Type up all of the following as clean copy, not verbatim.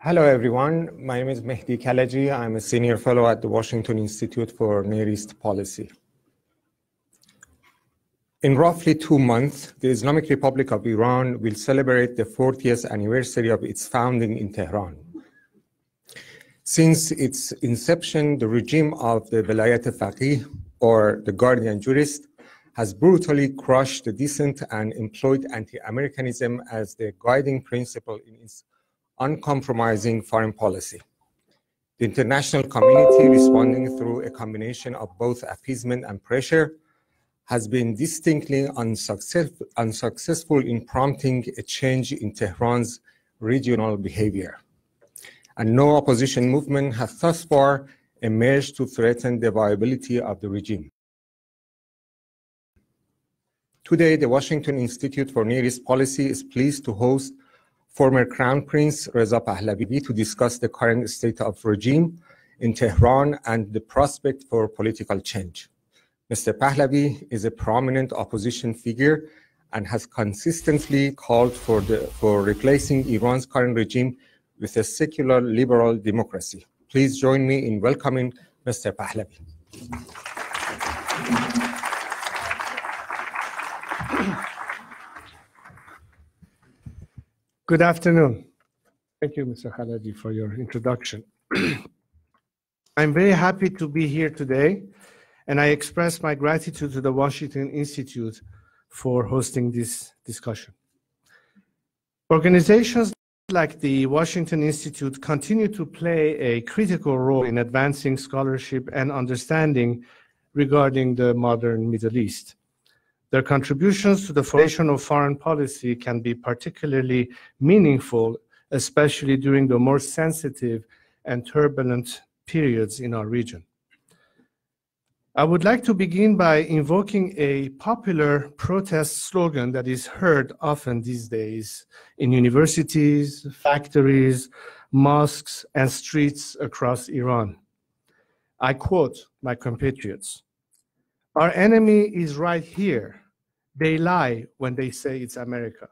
Hello, everyone. My name is Mehdi Kalaji. I'm a senior fellow at the Washington Institute for Near East Policy. In roughly 2 months, the Islamic Republic of Iran will celebrate the 40th anniversary of its founding in Tehran. Since its inception, the regime of the Velayat Faqih, or the guardian jurist, has brutally crushed the dissent and employed anti-Americanism as the guiding principle in its uncompromising foreign policy. The international community, responding through a combination of both appeasement and pressure, has been distinctly unsuccessful in prompting a change in Tehran's regional behavior. And no opposition movement has thus far emerged to threaten the viability of the regime. Today, the Washington Institute for Near East Policy is pleased to host former Crown Prince Reza Pahlavi to discuss the current state of regime in Tehran and the prospect for political change. Mr. Pahlavi is a prominent opposition figure and has consistently called for replacing Iran's current regime with a secular liberal democracy. Please join me in welcoming Mr. Pahlavi. Good afternoon. Thank you, Mr. Khaladi, for your introduction. I'm very happy to be here today, and I express my gratitude to the Washington Institute for hosting this discussion. Organizations like the Washington Institute continue to play a critical role in advancing scholarship and understanding regarding the modern Middle East. Their contributions to the formation of foreign policy can be particularly meaningful, especially during the more sensitive and turbulent periods in our region. I would like to begin by invoking a popular protest slogan that is heard often these days in universities, factories, mosques, and streets across Iran. I quote my compatriots, "Our enemy is right here. They lie when they say it's America."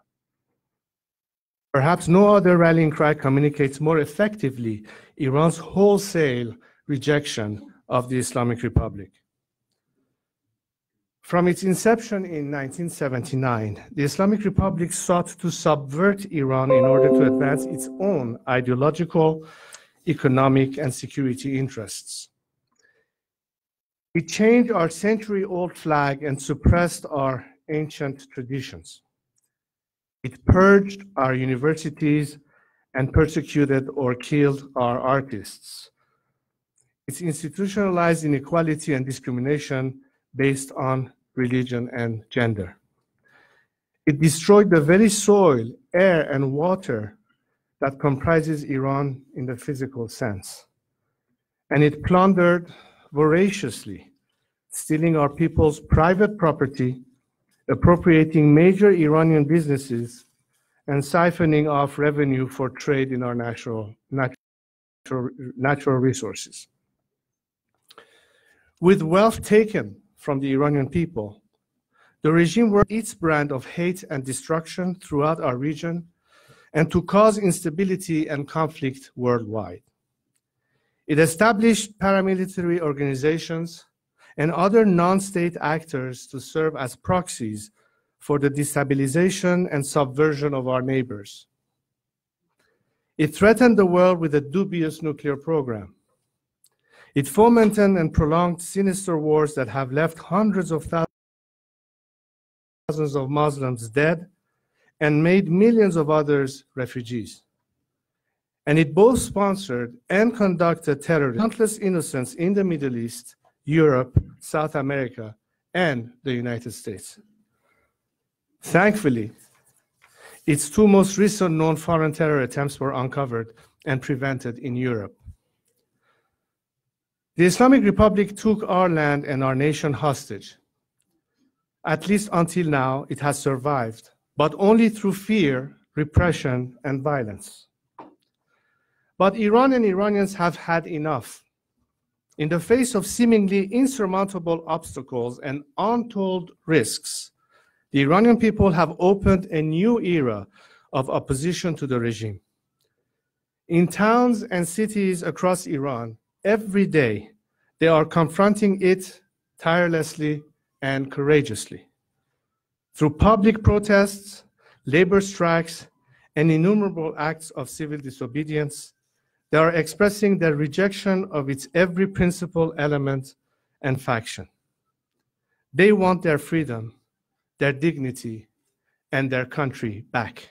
Perhaps no other rallying cry communicates more effectively Iran's wholesale rejection of the Islamic Republic. From its inception in 1979, the Islamic Republic sought to subvert Iran in order to advance its own ideological, economic, and security interests. It changed our century-old flag and suppressed our ancient traditions. It purged our universities and persecuted or killed our artists. It institutionalized inequality and discrimination based on religion and gender. It destroyed the very soil, air, and water that comprises Iran in the physical sense. And it plundered voraciously, stealing our people's private property, appropriating major Iranian businesses, and siphoning off revenue for trade in our natural resources. With wealth taken from the Iranian people, the regime worked its brand of hate and destruction throughout our region and to cause instability and conflict worldwide. It established paramilitary organizations and other non-state actors to serve as proxies for the destabilization and subversion of our neighbors. It threatened the world with a dubious nuclear program. It fomented and prolonged sinister wars that have left hundreds of thousands of Muslims dead and made millions of others refugees. And it both sponsored and conducted terrorism, countless innocents in the Middle East, Europe, South America, and the United States. Thankfully, its two most recent known foreign terror attempts were uncovered and prevented in Europe. The Islamic Republic took our land and our nation hostage. At least until now, it has survived, but only through fear, repression, and violence. But Iran and Iranians have had enough. In the face of seemingly insurmountable obstacles and untold risks, the Iranian people have opened a new era of opposition to the regime. In towns and cities across Iran, every day, they are confronting it tirelessly and courageously. Through public protests, labor strikes, and innumerable acts of civil disobedience, they are expressing their rejection of its every principle, element, and faction. They want their freedom, their dignity, and their country back.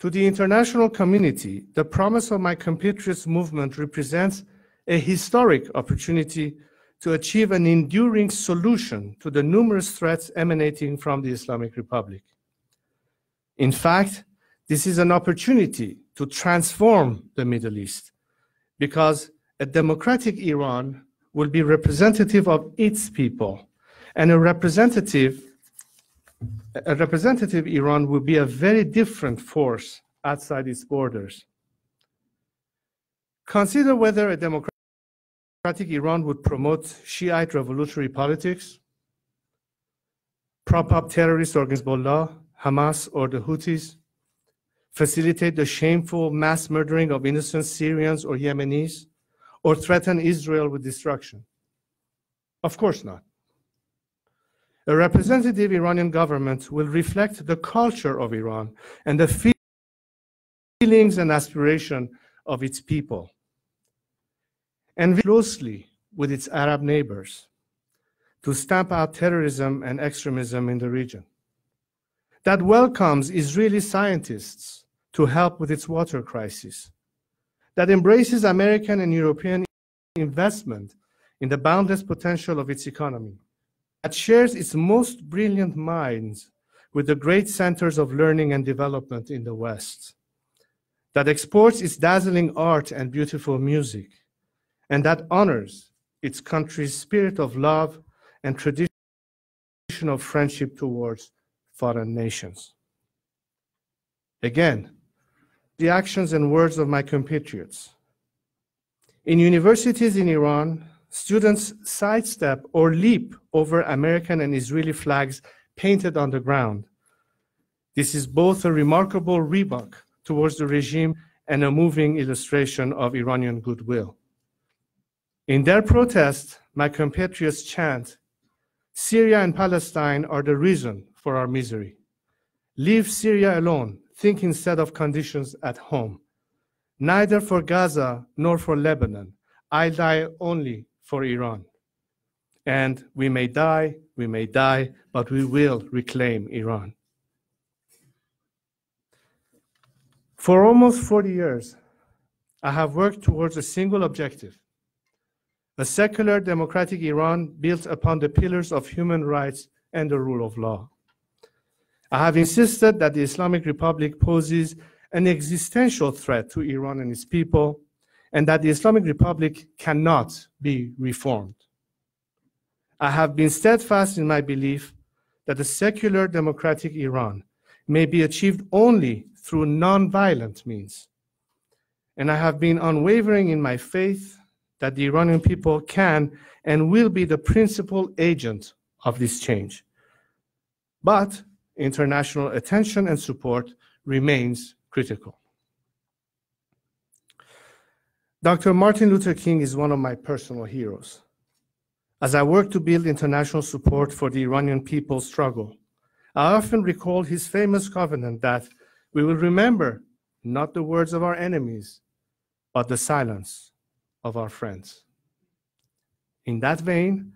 To the international community, the promise of my compatriots movement represents a historic opportunity to achieve an enduring solution to the numerous threats emanating from the Islamic Republic. In fact, this is an opportunity to transform the Middle East, because a democratic Iran will be representative of its people, and a representative Iran will be a very different force outside its borders. Consider whether a democratic Iran would promote Shiite revolutionary politics, prop up terrorist organizations, Hezbollah, Hamas, or the Houthis, facilitate the shameful mass murdering of innocent Syrians or Yemenis, or threaten Israel with destruction. Of course not. A representative Iranian government will reflect the culture of Iran and the feelings and aspirations of its people, and work closely with its Arab neighbors to stamp out terrorism and extremism in the region. That welcomes Israeli scientists to help with its water crisis. That embraces American and European investment in the boundless potential of its economy. That shares its most brilliant minds with the great centers of learning and development in the West. That exports its dazzling art and beautiful music, and that honors its country's spirit of love and tradition of friendship towards foreign nations. Again, the actions and words of my compatriots. In universities in Iran, students sidestep or leap over American and Israeli flags painted on the ground. This is both a remarkable rebuke towards the regime and a moving illustration of Iranian goodwill. In their protest, my compatriots chant, "Syria and Palestine are the reason for our misery. Leave Syria alone. Think instead of conditions at home. Neither for Gaza nor for Lebanon. I die only for Iran. And we may die, but we will reclaim Iran." For almost 40 years, I have worked towards a single objective: a secular, democratic Iran built upon the pillars of human rights and the rule of law. I have insisted that the Islamic Republic poses an existential threat to Iran and its people, and that the Islamic Republic cannot be reformed. I have been steadfast in my belief that a secular, democratic Iran may be achieved only through non-violent means. And I have been unwavering in my faith that the Iranian people can and will be the principal agent of this change. But international attention and support remains critical. Dr. Martin Luther King is one of my personal heroes. As I work to build international support for the Iranian people's struggle, I often recall his famous covenant that we will remember not the words of our enemies, but the silence of our friends. In that vein,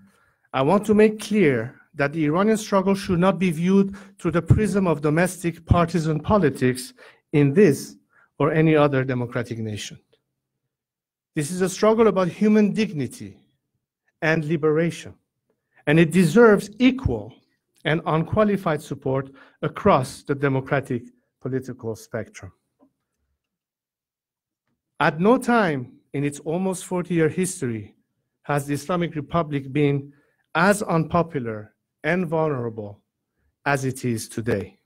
I want to make clear that the Iranian struggle should not be viewed through the prism of domestic partisan politics in this or any other democratic nation. This is a struggle about human dignity and liberation, and it deserves equal and unqualified support across the democratic political spectrum. At no time in its almost 40-year history has the Islamic Republic been as unpopular and vulnerable as it is today.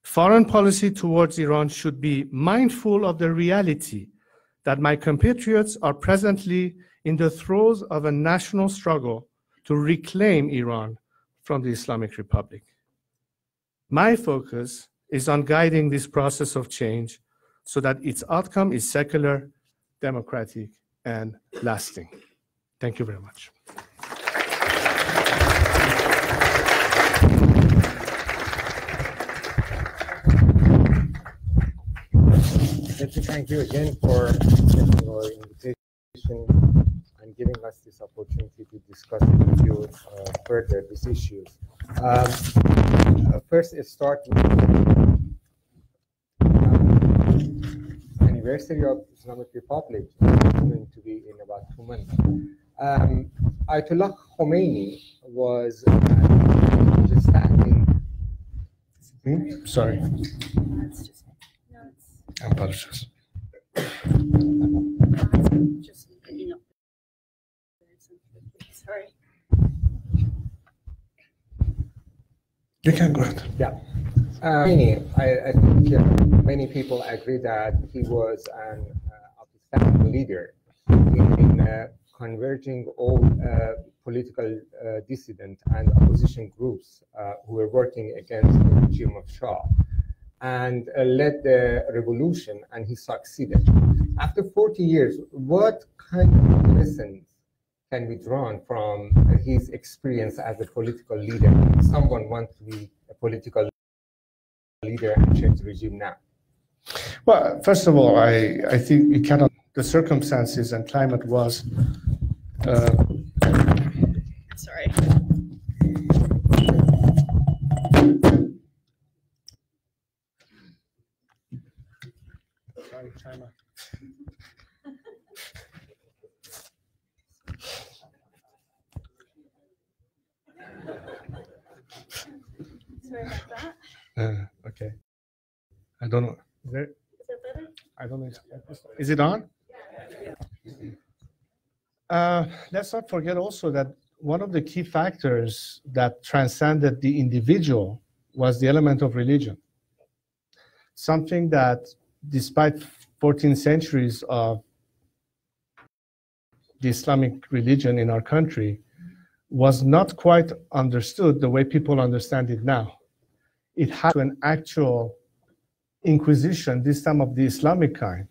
Foreign policy towards Iran should be mindful of the reality that my compatriots are presently in the throes of a national struggle to reclaim Iran from the Islamic Republic. My focus is on guiding this process of change so that its outcome is secular, democratic, and lasting. Thank you very much. Let me thank you again for accepting our invitation and giving us this opportunity to discuss with you further these issues. First, let's start with anniversary of Islamic Republic, going to be in about 2 months. Ayatollah Khomeini was just standing. Sorry. I apologize. Sorry. You can go ahead. Yeah. I think many people agree that he was an outstanding leader in converging all political dissident and opposition groups who were working against the regime of Shah, and led the revolution, and he succeeded. After 40 years, what kind of lessons can be drawn from his experience as a political leader? If someone wants to be a political leader and change the regime now. Well, first of all, I think it cannot, the circumstances and climate was. Sorry. Sorry, China. Sorry about that. Okay. I don't know. Is that better? I don't know. Is it on? Let's not forget also that one of the key factors that transcended the individual was the element of religion. Something that, despite 14 centuries of the Islamic religion in our country, was not quite understood the way people understand it now. It had an actual inquisition, this time of the Islamic kind,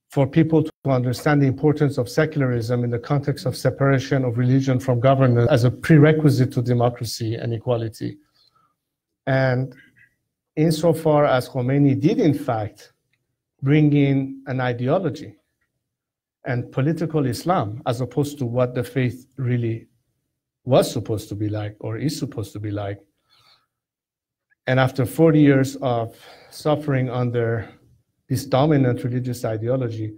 for people to understand the importance of secularism in the context of separation of religion from government as a prerequisite to democracy and equality. And insofar as Khomeini did, in fact, bring in an ideology and political Islam, as opposed to what the faith really was supposed to be like or is supposed to be like. And after 40 years of suffering under this dominant religious ideology,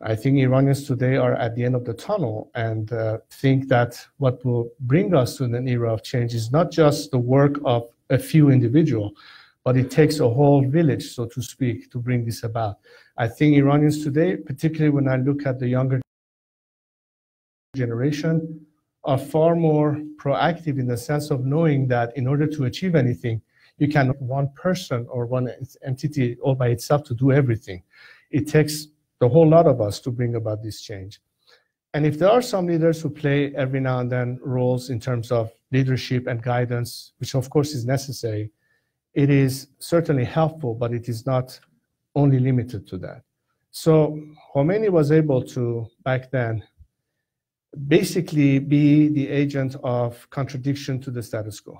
I think Iranians today are at the end of the tunnel and think that what will bring us to an era of change is not just the work of a few individuals, but it takes a whole village, so to speak, to bring this about. I think Iranians today, particularly when I look at the younger generation, are far more proactive in the sense of knowing that in order to achieve anything, you cannot one person or one entity all by itself to do everything. It takes the whole lot of us to bring about this change. And if there are some leaders who play every now and then roles in terms of leadership and guidance, which of course is necessary, it is certainly helpful, but it is not only limited to that. So Khomeini was able to, back then, basically be the agent of contradiction to the status quo.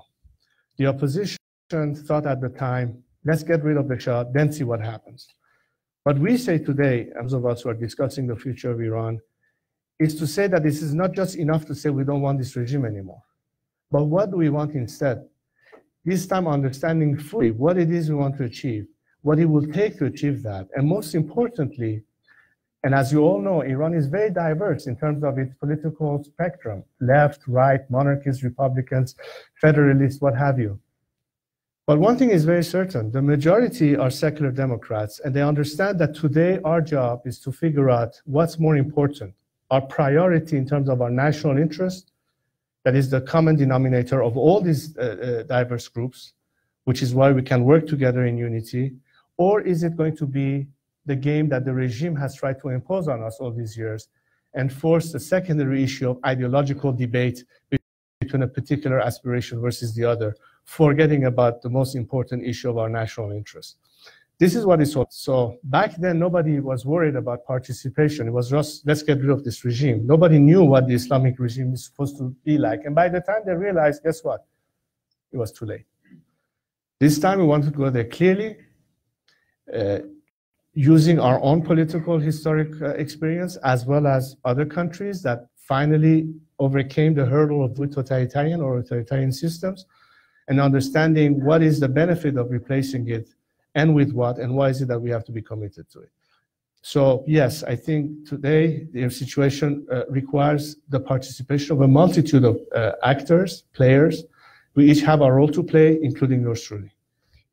The opposition thought at the time Let's get rid of the Shah, then see what happens. What we say today, those of us who are discussing the future of Iran, is to say that this is not just enough to say we don't want this regime anymore. But what do we want instead? This time understanding fully what it is we want to achieve, what it will take to achieve that, and most importantly, and as you all know, Iran is very diverse in terms of its political spectrum, left, right, monarchists, Republicans, federalists, what have you. But one thing is very certain, the majority are secular Democrats, and they understand that today our job is to figure out what's more important, our priority in terms of our national interest, that is the common denominator of all these diverse groups, which is why we can work together in unity, or is it going to be the game that the regime has tried to impose on us all these years and force the secondary issue of ideological debate between a particular aspiration versus the other, forgetting about the most important issue of our national interest. This is what it's all. So back then, nobody was worried about participation. It was just, let's get rid of this regime. Nobody knew what the Islamic regime is supposed to be like. And by the time they realized, guess what? It was too late. This time we want to go there clearly, using our own political historic experience, as well as other countries that finally overcame the hurdle of totalitarian or authoritarian systems, and understanding what is the benefit of replacing it and with what, and why is it that we have to be committed to it. So yes, I think today the situation requires the participation of a multitude of actors, players. We each have a role to play, including yours truly.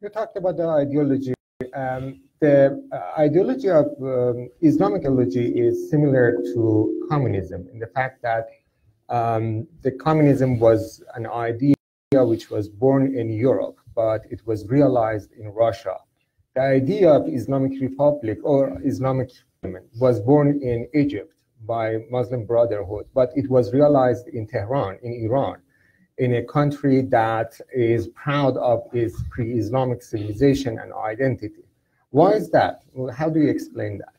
You talked about the ideology. The ideology of Islamic ideology is similar to communism in the fact that the communism was an idea which was born in Europe, but it was realized in Russia. The idea of Islamic Republic or Islamic government was born in Egypt by Muslim Brotherhood, but it was realized in Tehran, in Iran, in a country that is proud of its pre-Islamic civilization and identity. Why is that? How do you explain that?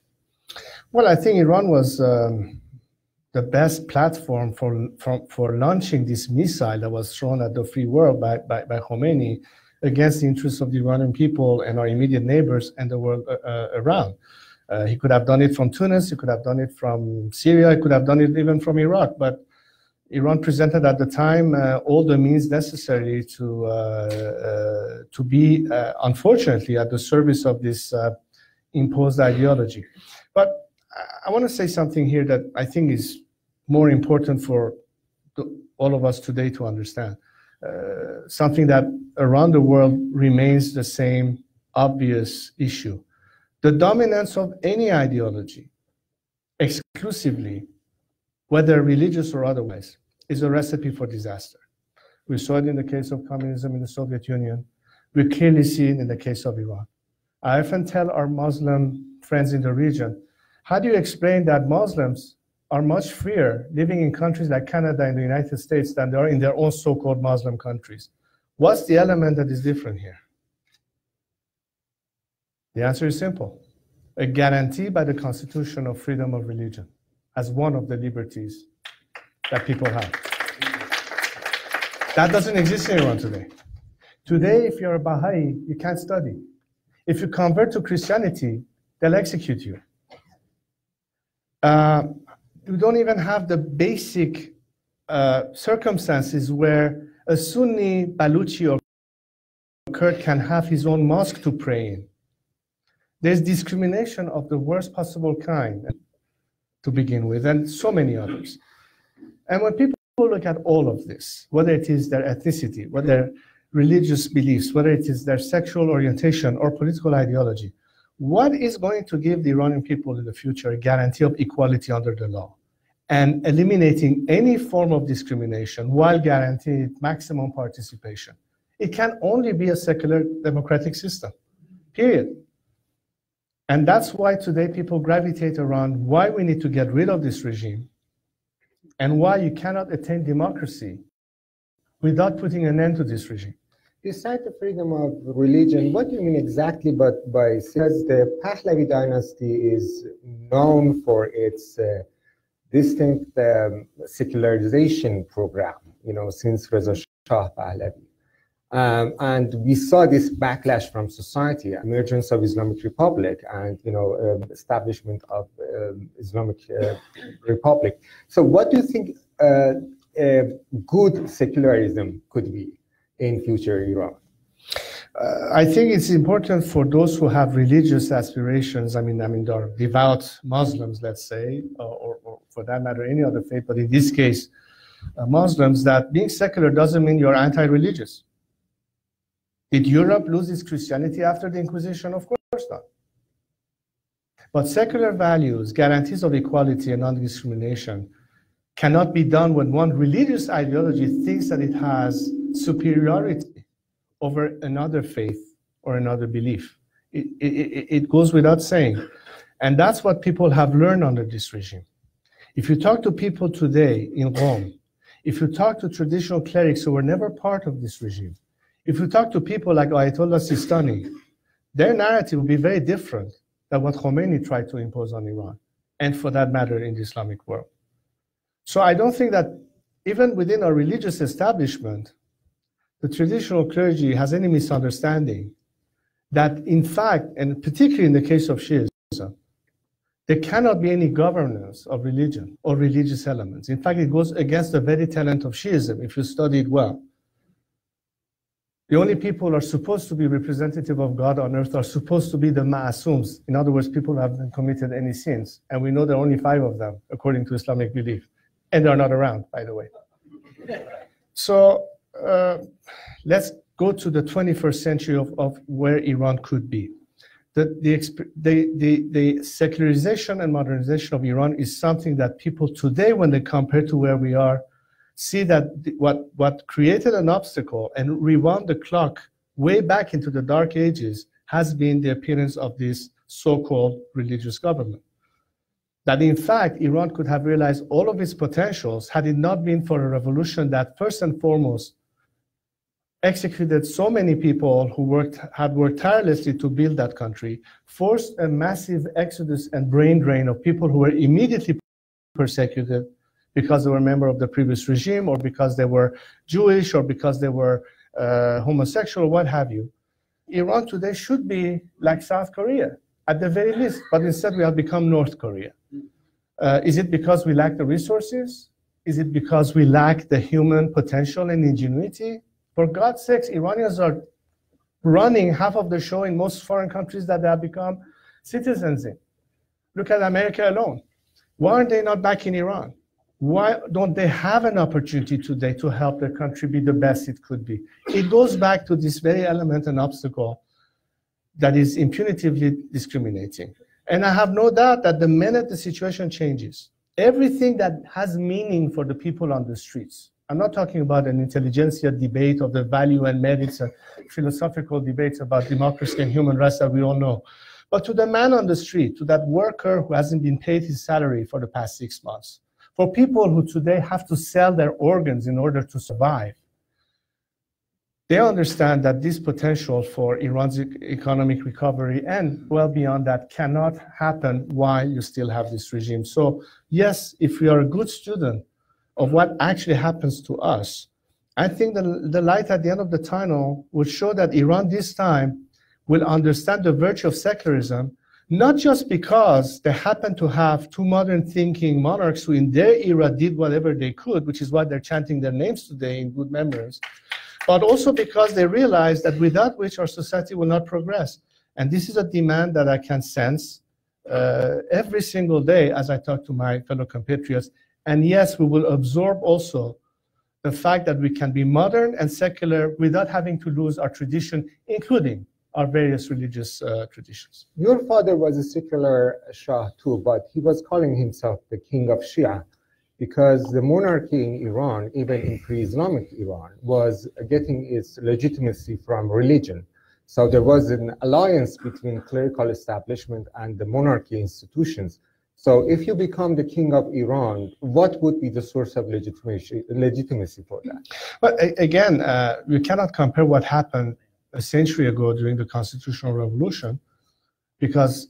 Well, I think Iran was the best platform for launching this missile that was thrown at the free world by Khomeini against the interests of the Iranian people and our immediate neighbors and the world around. He could have done it from Tunis, he could have done it from Syria, he could have done it even from Iraq, but Iran presented at the time all the means necessary to be, unfortunately, at the service of this imposed ideology. But I want to say something here that I think is more important for all of us today to understand. Something that around the world remains the same obvious issue. The dominance of any ideology, exclusively, whether religious or otherwise, is a recipe for disaster. We saw it in the case of communism in the Soviet Union. We clearly see it in the case of Iran. I often tell our Muslim friends in the region, how do you explain that Muslims are much freer living in countries like Canada and the United States than they are in their own so-called Muslim countries? What's the element that is different here? The answer is simple. A guarantee by the Constitution of freedom of religion as one of the liberties that people have. That doesn't exist in Iran today. Today, if you're a Baha'i, you can't study. If you convert to Christianity, they'll execute you. You don't even have the basic circumstances where a Sunni, Baluchi, or Kurd can have his own mosque to pray in. There's discrimination of the worst possible kind to begin with, and so many others. And when people look at all of this, whether it is their ethnicity, whether their religious beliefs, whether it is their sexual orientation or political ideology, what is going to give the Iranian people in the future a guarantee of equality under the law and eliminating any form of discrimination while guaranteeing maximum participation? It can only be a secular democratic system, period. And that's why today people gravitate around why we need to get rid of this regime and why you cannot attain democracy without putting an end to this regime. You cite the freedom of religion. What do you mean exactly by says the Pahlavi dynasty is known for its distinct secularization program, since Reza Shah Pahlavi. And we saw this backlash from society, emergence of Islamic Republic, and establishment of Islamic Republic. So, what do you think good secularism could be in future Iran? I think it's important for those who have religious aspirations. I mean, they're devout Muslims, let's say, or for that matter, any other faith. But in this case, Muslims, that being secular doesn't mean you're anti-religious. Did Europe lose its Christianity after the Inquisition? Of course not. But secular values, guarantees of equality and non-discrimination, cannot be done when one religious ideology thinks that it has superiority over another faith or another belief. It goes without saying. And that's what people have learned under this regime. If you talk to people today in Rome, if you talk to traditional clerics who were never part of this regime, if you talk to people like Ayatollah Sistani, their narrative will be very different than what Khomeini tried to impose on Iran, and for that matter, in the Islamic world. So I don't think that even within our religious establishment, the traditional clergy has any misunderstanding that, in fact, and particularly in the case of Shiism, there cannot be any governance of religion or religious elements. In fact, it goes against the very tenet of Shiism, if you study it well. The only people who are supposed to be representative of God on earth are supposed to be the ma'asums. In other words, people who haven't committed any sins. And we know there are only 5 of them, according to Islamic belief. And they're not around, by the way. So let's go to the 21st century of where Iran could be. The secularization and modernization of Iran is something that people today, when they compare to where we are, see that what created an obstacle and rewound the clock way back into the dark ages has been the appearance of this so-called religious government. That in fact, Iran could have realized all of its potentials had it not been for a revolution that first and foremost executed so many people who had worked tirelessly to build that country, forced a massive exodus and brain drain of people who were immediately persecuted because they were a member of the previous regime, or because they were Jewish, or because they were homosexual, or what have you. Iran today should be like South Korea, at the very least, but instead we have become North Korea. Is it because we lack the resources? Is it because we lack the human potential and ingenuity? For God's sakes, Iranians are running half of the show in most foreign countries that they have become citizens in. Look at America alone. Why aren't they not back in Iran? Why don't they have an opportunity today to help their country be the best it could be? It goes back to this very element and obstacle that is impunitively discriminating. And I have no doubt that the minute the situation changes, everything that has meaning for the people on the streets, I'm not talking about an intelligentsia debate of the value and merits and philosophical debates about democracy and human rights that we all know, but to the man on the street, to that worker who hasn't been paid his salary for the past 6 months, for people who today have to sell their organs in order to survive. They understand that this potential for Iran's economic recovery and well beyond that cannot happen while you still have this regime. So yes, if we are a good student of what actually happens to us, I think the light at the end of the tunnel will show that Iran this time will understand the virtue of secularism, not just because they happen to have 2 modern thinking monarchs who in their era did whatever they could, which is why they're chanting their names today in good memories, but also because they realize that without which our society will not progress. And this is a demand that I can sense every single day as I talk to my fellow compatriots. And yes, we will absorb also the fact that we can be modern and secular without having to lose our tradition, including our various religious traditions. Your father was a secular Shah too, but he was calling himself the king of Shia because the monarchy in Iran, even in pre-Islamic Iran, was getting its legitimacy from religion. So there was an alliance between clerical establishment and the monarchy institutions. So if you become the king of Iran, what would be the source of legitimacy for that? But again, you cannot compare what happened a century ago during the Constitutional Revolution, because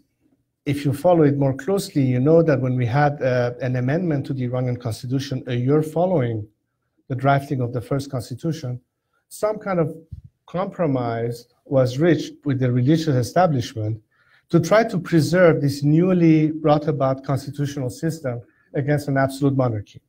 if you follow it more closely, you know that when we had an amendment to the Iranian constitution a year following the drafting of the first constitution, some kind of compromise was reached with the religious establishment to try to preserve this newly brought about constitutional system against an absolute monarchy.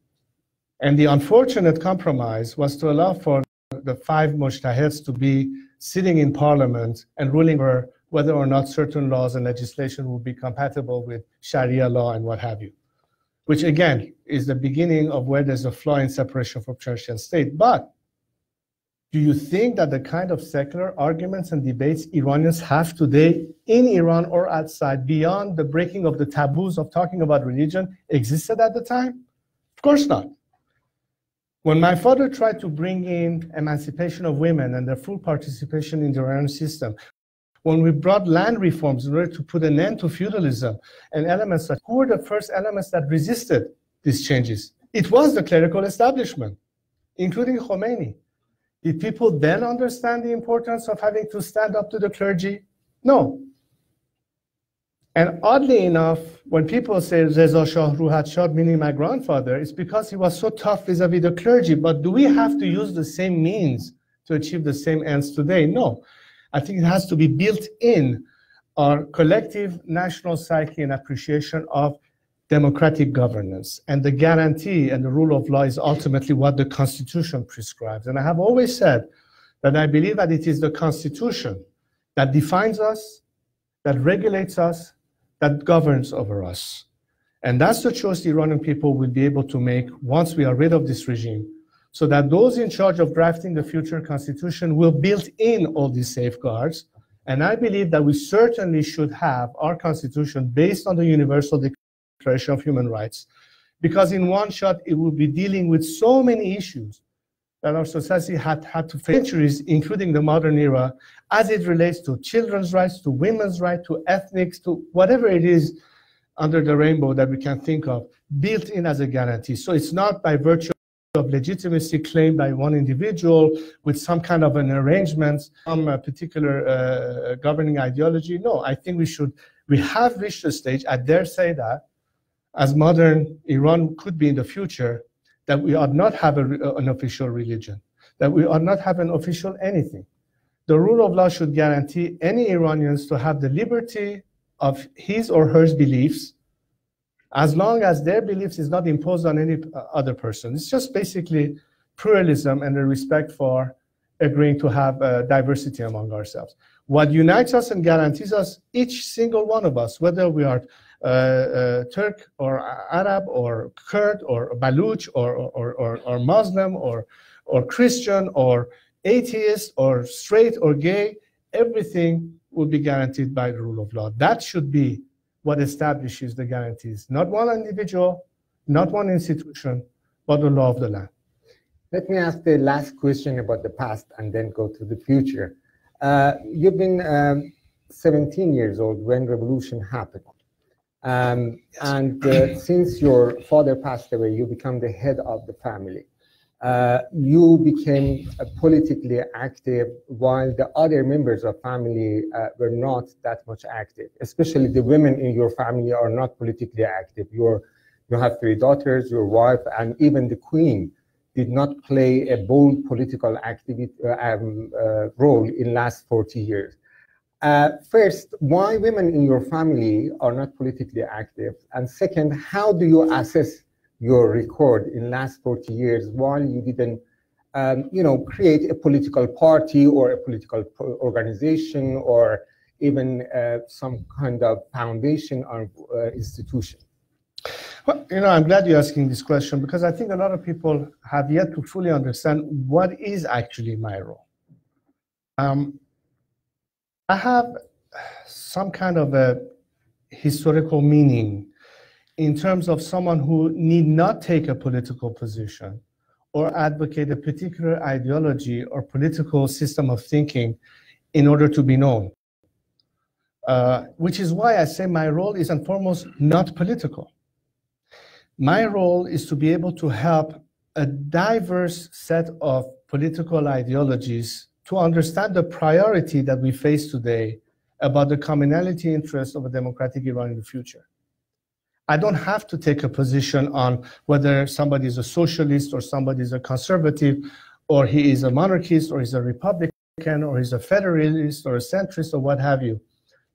And the unfortunate compromise was to allow for the 5 mujtahids to be sitting in parliament and ruling over whether or not certain laws and legislation would be compatible with Sharia law and what have you, which again is the beginning of where there's a flaw in separation from church and state. But do you think that the kind of secular arguments and debates Iranians have today in Iran or outside, beyond the breaking of the taboos of talking about religion, existed at the time? Of course not. When my father tried to bring in emancipation of women and their full participation in the Iranian system, when we brought land reforms in order to put an end to feudalism and elements that, who were the first elements that resisted these changes? It was the clerical establishment, including Khomeini. Did people then understand the importance of having to stand up to the clergy? No. And oddly enough, when people say Reza Shah Ruhat Shah, meaning my grandfather, it's because he was so tough vis-a-vis the clergy. But do we have to use the same means to achieve the same ends today? No. I think it has to be built in our collective national psyche and appreciation of democratic governance. And the guarantee and the rule of law is ultimately what the Constitution prescribes. And I have always said that I believe that it is the Constitution that defines us, that regulates us, that governs over us. And that's the choice the Iranian people will be able to make once we are rid of this regime, so that those in charge of drafting the future constitution will build in all these safeguards. And I believe that we certainly should have our constitution based on the Universal Declaration of Human Rights, because in one shot, it will be dealing with so many issues that our society had to face centuries, including the modern era, as it relates to children's rights, to women's rights, to ethnics, to whatever it is under the rainbow that we can think of, built in as a guarantee. So it's not by virtue of legitimacy claimed by one individual with some kind of an arrangement, some particular governing ideology. No, I think we have reached a stage, I dare say that, as modern Iran could be in the future, that we ought not have an official religion, that we ought not have an official anything. The rule of law should guarantee any Iranians to have the liberty of his or her beliefs, as long as their beliefs is not imposed on any other person. It's just basically pluralism and the respect for agreeing to have diversity among ourselves. What unites us and guarantees us, each single one of us, whether we are Turk or Arab or Kurd or Baluch or Muslim or Christian or atheist or straight or gay, everything will be guaranteed by the rule of law. That should be what establishes the guarantees. Not one individual, not one institution, but the law of the land. Let me ask the last question about the past and then go to the future. You've been 17 years old when revolution happened. Since your father passed away, you become the head of the family. You became politically active while the other members of family were not that much active. Especially the women in your family are not politically active. You have 3 daughters, your wife, and even the queen did not play a bold political activity role in last 40 years. First, why women in your family are not politically active? And second, how do you assess your record in last 40 years while you didn't, create a political party or a political organization or even some kind of foundation or institution? Well, I'm glad you're asking this question, because I think a lot of people have yet to fully understand what is actually my role. I have some kind of a historical meaning in terms of someone who need not take a political position or advocate a particular ideology or political system of thinking in order to be known. Which is why I say my role is, and foremost, not political. My role is to be able to help a diverse set of political ideologies to understand the priority that we face today about the commonality interest of a democratic Iran in the future. I don't have to take a position on whether somebody is a socialist or somebody is a conservative or he is a monarchist or he's a republican. or he's a federalist or a centrist or what have you.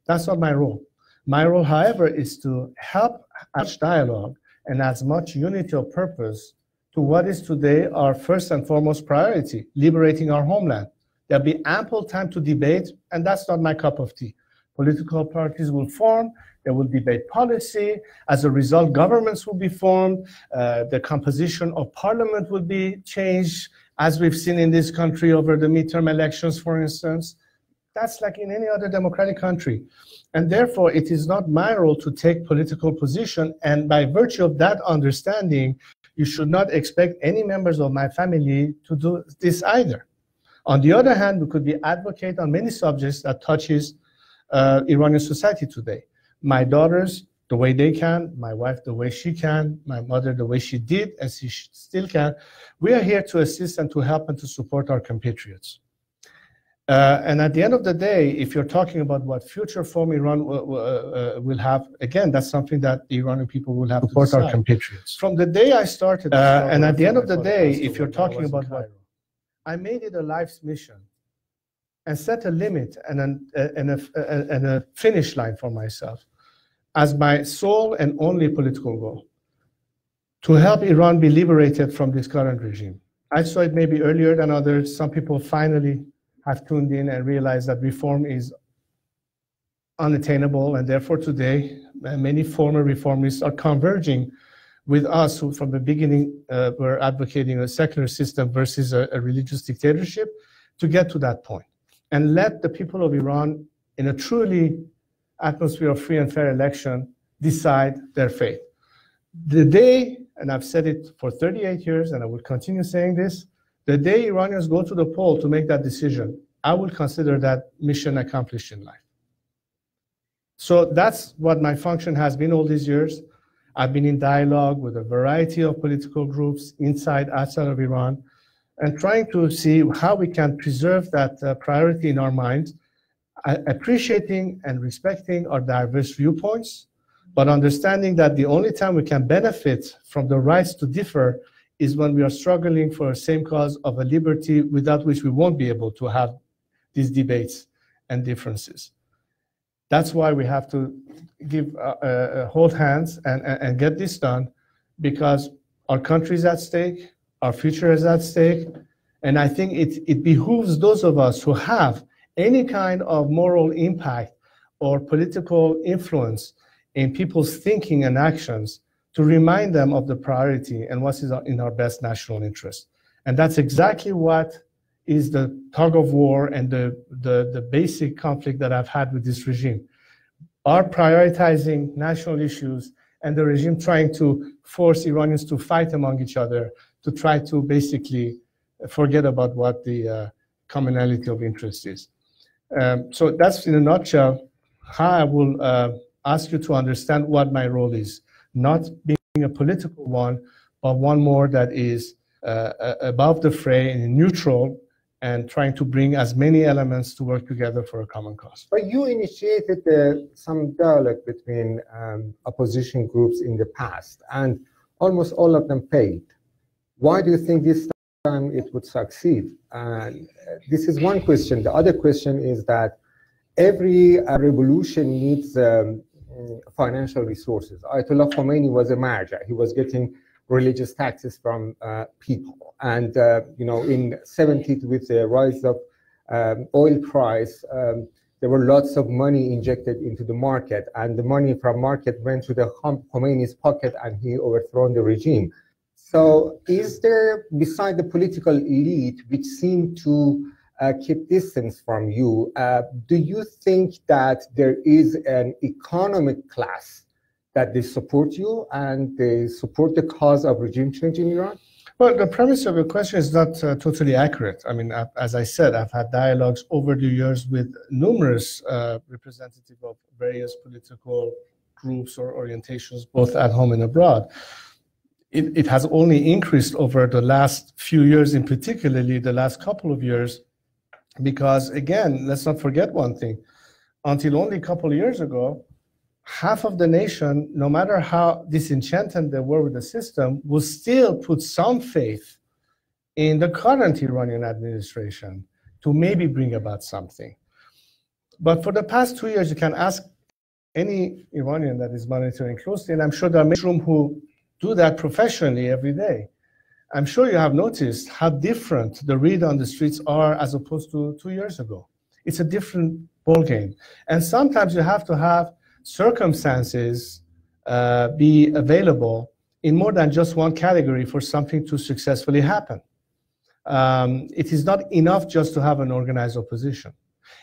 That's not my role. My role, however, is to help as much dialogue and as much unity of purpose to what is today our first and foremost priority, liberating our homeland. There'll be ample time to debate, and that's not my cup of tea. Political parties will form, they will debate policy. As a result, governments will be formed, the composition of parliament will be changed, as we've seen in this country over the midterm elections, for instance. That's like in any other democratic country. And therefore, it is not my role to take political position, and by virtue of that understanding, you should not expect any members of my family to do this either. On the other hand, we could be advocate on many subjects that touches Iranian society today. My daughters, the way they can, my wife, the way she can, my mother, the way she did, and she still can. We are here to assist and to help and to support our compatriots. And at the end of the day, if you're talking about what future form Iran will have, again, that's something that the Iranian people will have to support our compatriots. From the day I started, and at the end of the day, if you're talking about what I made it a life's mission and set a limit and a finish line for myself as my sole and only political goal, to help Iran be liberated from this current regime. I saw it maybe earlier than others. Some people finally have tuned in and realized that reform is unattainable, and therefore today many former reformists are converging with us who from the beginning were advocating a secular system versus a religious dictatorship to get to that point and let the people of Iran in a truly atmosphere of free and fair election decide their fate. The day, and I've said it for 38 years and I will continue saying this, the day Iranians go to the poll to make that decision, I will consider that mission accomplished in life. So that's what my function has been all these years. I've been in dialogue with a variety of political groups inside, outside of Iran, and trying to see how we can preserve that priority in our minds, appreciating and respecting our diverse viewpoints, but understanding that the only time we can benefit from the rights to differ is when we are struggling for the same cause of a liberty without which we won't be able to have these debates and differences. That's why we have to hold hands and get this done, because our country is at stake, our future is at stake, and I think it behooves those of us who have any kind of moral impact or political influence in people's thinking and actions to remind them of the priority and what is in our best national interest. And that's exactly what is the tug of war and the basic conflict that I've had with this regime. Our prioritizing national issues and the regime trying to force Iranians to fight among each other to try to basically forget about what the commonality of interest is. So that's in a nutshell how I will ask you to understand what my role is. Not being a political one, but one more that is above the fray and neutral and trying to bring as many elements to work together for a common cause. But you initiated some dialogue between opposition groups in the past, and almost all of them failed. Why do you think this time it would succeed? And this is one question. The other question is that every revolution needs financial resources. Ayatollah Khomeini was a marja. He was getting religious taxes from people. And, you know, in 70s with the rise of oil price, there were lots of money injected into the market, and the money from market went to the Khomeini's pocket and he overthrown the regime. So is there, beside the political elite, which seem to keep distance from you, do you think that there is an economic class that they support you and they support the cause of regime change in Iran? Well, the premise of your question is not totally accurate. I mean, as I said, I've had dialogues over the years with numerous representatives of various political groups or orientations, both at home and abroad. It has only increased over the last few years, in particularly the last couple of years, because again, let's not forget one thing. Until only a couple of years ago, half of the nation, no matter how disenchanted they were with the system, would still put some faith in the current Iranian administration to maybe bring about something. But for the past 2 years, you can ask any Iranian that is monitoring closely, and I'm sure there are many who do that professionally every day. I'm sure you have noticed how different the read on the streets are as opposed to 2 years ago. It's a different ballgame. And sometimes you have to have circumstances be available in more than just one category for something to successfully happen. It is not enough just to have an organized opposition.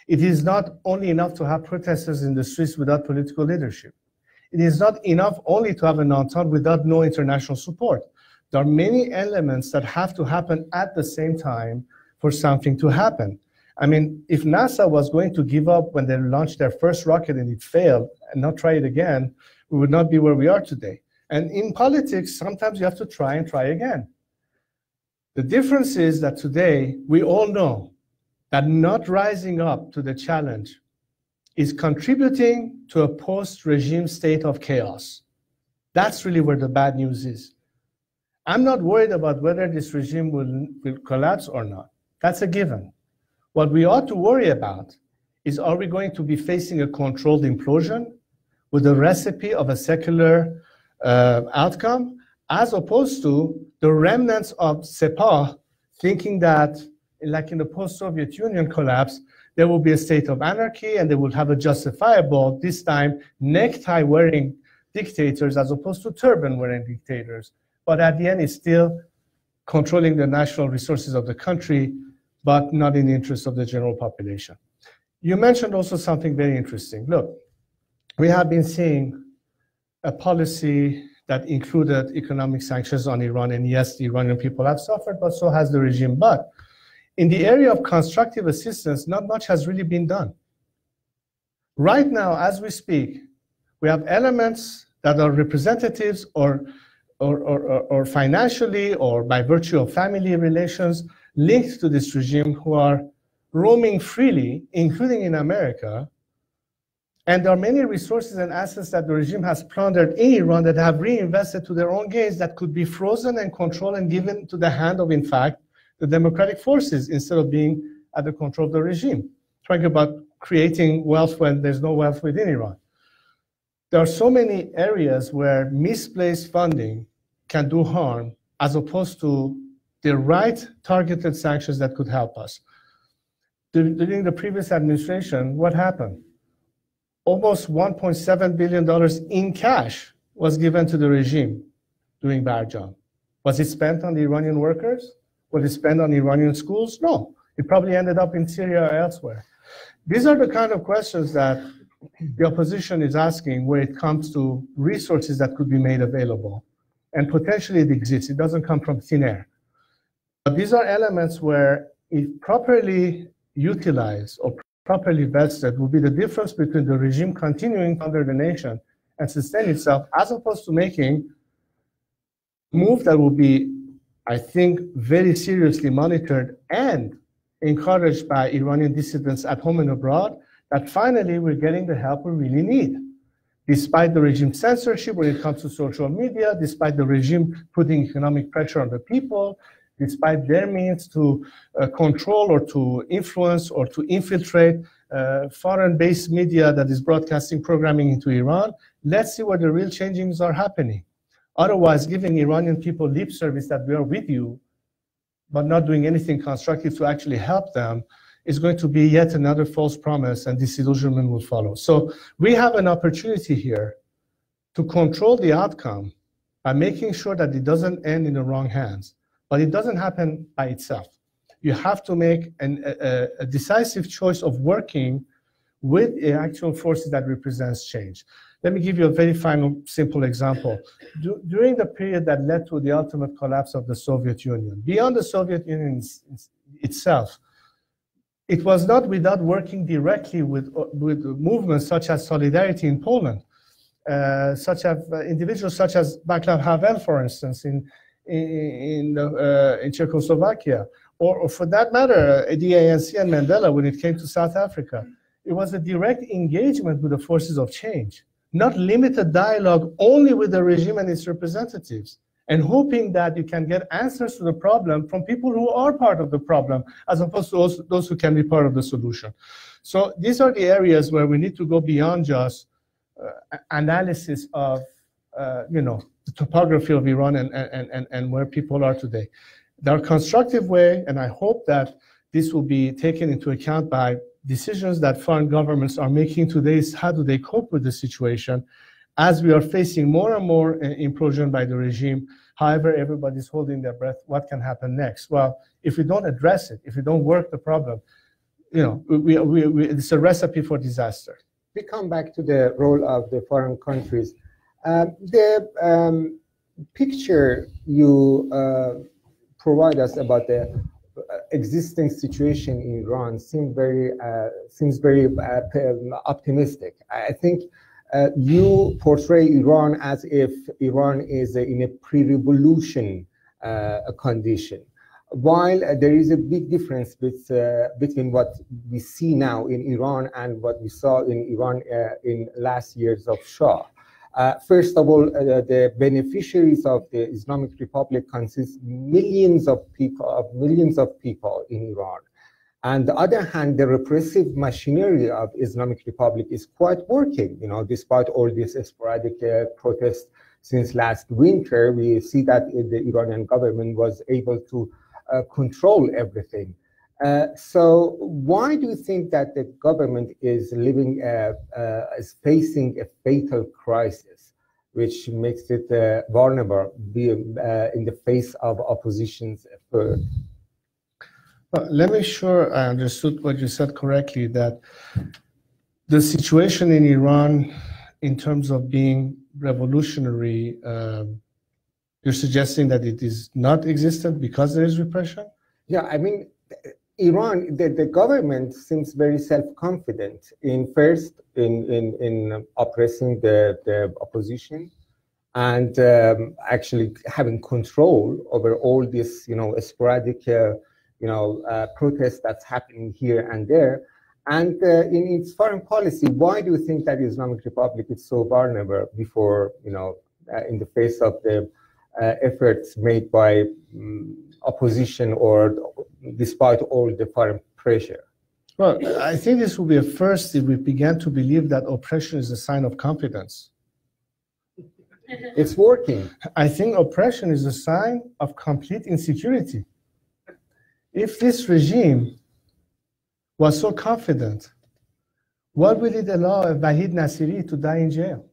It is not only enough to have protesters in the streets without political leadership. It is not enough only to have an entente without no international support. There are many elements that have to happen at the same time for something to happen. I mean, if NASA was going to give up when they launched their first rocket and it failed and not try it again, we would not be where we are today. And in politics, sometimes you have to try and try again. The difference is that today, we all know that not rising up to the challenge is contributing to a post-regime state of chaos. That's really where the bad news is. I'm not worried about whether this regime will collapse or not. That's a given. What we ought to worry about is, are we going to be facing a controlled implosion with a recipe of a secular outcome, as opposed to the remnants of Sepah thinking that, like in the post-Soviet Union collapse, there will be a state of anarchy and they will have a justifiable, this time, necktie-wearing dictators as opposed to turban-wearing dictators. But at the end, it's still controlling the national resources of the country, but not in the interest of the general population. You mentioned also something very interesting. Look, we have been seeing a policy that included economic sanctions on Iran, and yes, the Iranian people have suffered, but so has the regime. But in the area of constructive assistance, not much has really been done. Right now, as we speak, we have elements that are representatives or financially or by virtue of family relations linked to this regime who are roaming freely, including in America. And there are many resources and assets that the regime has plundered in Iran that have reinvested to their own gains that could be frozen and controlled and given to the hand of, in fact, the democratic forces instead of being at the control of the regime. Talking about creating wealth when there's no wealth within Iran. There are so many areas where misplaced funding can do harm as opposed to the right targeted sanctions that could help us. During the previous administration, what happened? Almost $1.7 billion in cash was given to the regime during Barjam. Was it spent on the Iranian workers? Was it spent on Iranian schools? No. It probably ended up in Syria or elsewhere. These are the kind of questions that the opposition is asking where it comes to resources that could be made available. And potentially it exists. It doesn't come from thin air. But these are elements where, if properly utilized or properly vested, will be the difference between the regime continuing under the nation and sustain itself, as opposed to making a move that will be, I think, very seriously monitored and encouraged by Iranian dissidents at home and abroad, that finally we're getting the help we really need. Despite the regime's censorship when it comes to social media, despite the regime putting economic pressure on the people, despite their means to control or to influence or to infiltrate foreign-based media that is broadcasting programming into Iran, let's see where the real changes are happening. Otherwise, giving Iranian people lip service that we are with you, but not doing anything constructive to actually help them, is going to be yet another false promise, and disillusionment will follow. So we have an opportunity here to control the outcome by making sure that it doesn't end in the wrong hands. But it doesn't happen by itself. You have to make a decisive choice of working with the actual forces that represents change. Let me give you a very final, simple example. During the period that led to the ultimate collapse of the Soviet Union, beyond the Soviet Union itself, it was not without working directly with movements such as Solidarity in Poland, such as individuals such as Václav Havel, for instance, in Czechoslovakia, or for that matter, the ANC and Mandela when it came to South Africa. It was a direct engagement with the forces of change, not limited dialogue only with the regime and its representatives. and hoping that you can get answers to the problem from people who are part of the problem, as opposed to those who can be part of the solution. So these are the areas where we need to go beyond just analysis of, the topography of Iran and where people are today. There are constructive way, and I hope that this will be taken into account by decisions that foreign governments are making today, is how do they cope with the situation as we are facing more and more implosion by the regime. However, everybody's holding their breath. What can happen next? Well, if we don't address it, if we don't work the problem, it's a recipe for disaster. We come back to the role of the foreign countries. The picture you provide us about the existing situation in Iran seems very optimistic. I think you portray Iran as if Iran is in a pre-revolution condition, while there is a big difference between what we see now in Iran and what we saw in Iran in last years of Shah. First of all, the beneficiaries of the Islamic Republic consist millions of people in Iran. On the other hand, the repressive machinery of Islamic Republic is quite working. Despite all this sporadic protests since last winter, we see that the Iranian government was able to control everything. So why do you think that the government is facing a fatal crisis, which makes it vulnerable in the face of opposition's effort? Well, let me sure I understood what you said correctly, that the situation in Iran in terms of being revolutionary, you're suggesting that it is not existent because there is repression? Yeah, I mean, Iran, the government seems very self-confident in oppressing the opposition and actually having control over all this, sporadic, protests that's happening here and there. And in its foreign policy, why do you think that the Islamic Republic is so vulnerable before, in the face of the efforts made by opposition or despite all the foreign pressure? Well, I think this will be a first if we began to believe that oppression is a sign of confidence. It's working. I think oppression is a sign of complete insecurity. If this regime was so confident, why would it allow Wahid Nasiri to die in jail?